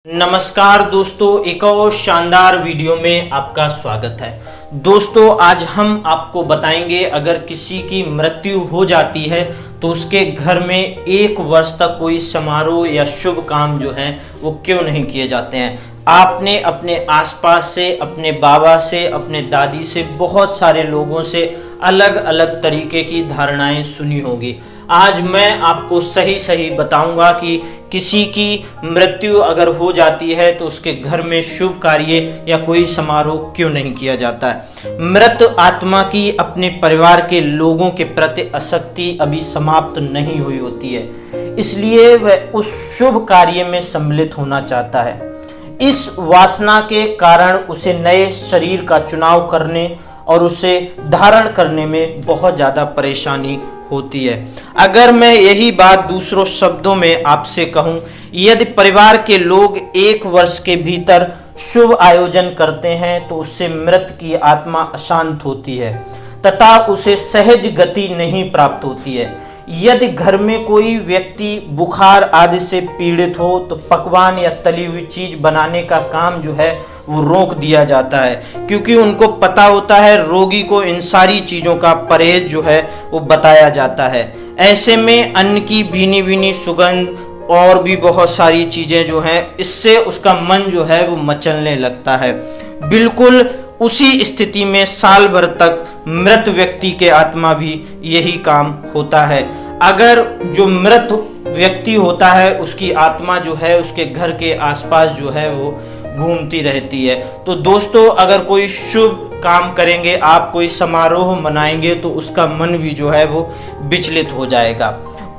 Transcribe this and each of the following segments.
नमस्कार दोस्तों, एक और शानदार वीडियो में आपका स्वागत है। दोस्तों, आज हम आपको बताएंगे अगर किसी की मृत्यु हो जाती है तो उसके घर में 1 वर्ष तक कोई समारोह या शुभ काम जो है वो क्यों नहीं किए जाते हैं। आपने अपने आसपास से, अपने बाबा से, अपने दादी से, बहुत सारे लोगों से अलग अलग तरीके की धारणाएं सुनी होगी। आज मैं आपको सही बताऊंगा कि किसी की मृत्यु अगर हो जाती है तो उसके घर में शुभ कार्य या कोई समारोह क्यों नहीं किया जाता है। मृत आत्मा की अपने परिवार के लोगों के प्रति आसक्ति अभी समाप्त नहीं हुई होती है, इसलिए वह उस शुभ कार्य में सम्मिलित होना चाहता है। इस वासना के कारण उसे नए शरीर का चुनाव करने और उसे धारण करने में बहुत ज़्यादा परेशानी होती है। अगर मैं यही बात दूसरों शब्दों में आपसे कहूं, यदि परिवार के लोग 1 वर्ष के भीतर शुभ आयोजन करते हैं तो उससे मृत की आत्मा अशांत होती है तथा उसे सहज गति नहीं प्राप्त होती है। यदि घर में कोई व्यक्ति बुखार आदि से पीड़ित हो तो पकवान या तली हुई चीज बनाने का काम जो है वो रोक दिया जाता है, क्योंकि उनको पता होता है रोगी को इन सारी चीजों का परहेज जो है वो बताया जाता है। ऐसे में अन्न की भीनी भीनी सुगंध और भी बहुत सारी चीजें जो हैं, इससे उसका मन जो है वो मचलने लगता है। बिल्कुल उसी स्थिति में साल भर तक मृत व्यक्ति के आत्मा भी यही काम होता है। अगर जो मृत व्यक्ति होता है उसकी आत्मा जो है उसके घर के आसपास जो है वो घूमती रहती है। तो दोस्तों, अगर कोई शुभ काम करेंगे, आप कोई समारोह मनाएंगे तो उसका मन भी जो है वो विचलित हो जाएगा।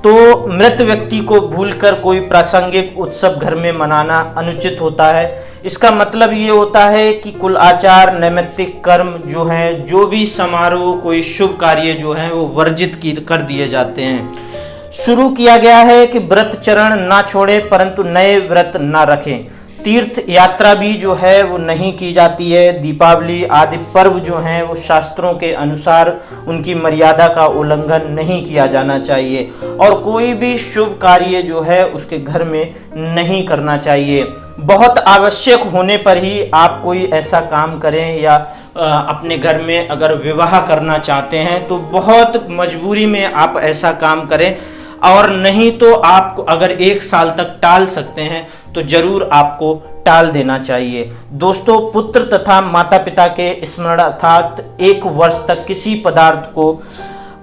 तो मृत व्यक्ति को भूलकर कोई प्रासंगिक उत्सव घर में मनाना अनुचित होता है। इसका मतलब ये होता है कि कुल आचार, नैमित्तिक कर्म जो हैं, जो भी समारोह, कोई शुभ कार्य जो हैं वो वर्जित कर दिए जाते हैं। शुरू किया गया है कि व्रत चरण ना छोड़े परंतु नए व्रत ना रखें। तीर्थ यात्रा भी जो है वो नहीं की जाती है। दीपावली आदि पर्व जो हैं वो शास्त्रों के अनुसार उनकी मर्यादा का उल्लंघन नहीं किया जाना चाहिए और कोई भी शुभ कार्य जो है उसके घर में नहीं करना चाहिए। बहुत आवश्यक होने पर ही आप कोई ऐसा काम करें या अपने घर में अगर विवाह करना चाहते हैं तो बहुत मजबूरी में आप ऐसा काम करें, और नहीं तो आप अगर 1 साल तक टाल सकते हैं तो जरूर आपको टाल देना चाहिए। दोस्तों, पुत्र तथा माता पिता के स्मरणार्थ 1 वर्ष तक किसी पदार्थ को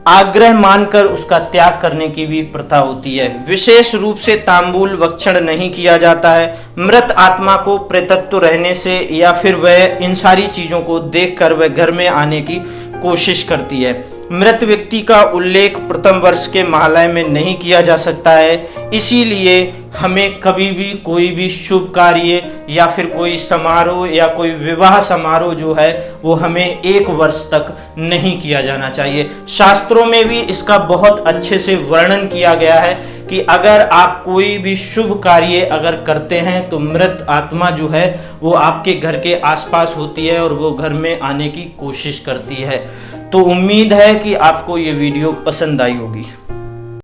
आग्रह मानकर उसका त्याग करने की भी प्रथा होती है। विशेष रूप से तांबूल भक्षण नहीं किया जाता है। मृत आत्मा को प्रेतत्व रहने से या फिर वह इन सारी चीजों को देखकर वह घर में आने की कोशिश करती है। मृत व्यक्ति का उल्लेख प्रथम वर्ष के महालय में नहीं किया जा सकता है, इसीलिए हमें कभी भी कोई भी शुभ कार्य या फिर कोई समारोह या कोई विवाह समारोह जो है वो हमें 1 वर्ष तक नहीं किया जाना चाहिए। शास्त्रों में भी इसका बहुत अच्छे से वर्णन किया गया है कि अगर आप कोई भी शुभ कार्य अगर करते हैं तो मृत आत्मा जो है वो आपके घर के आसपास होती है और वो घर में आने की कोशिश करती है। तो उम्मीद है कि आपको ये वीडियो पसंद आई होगी।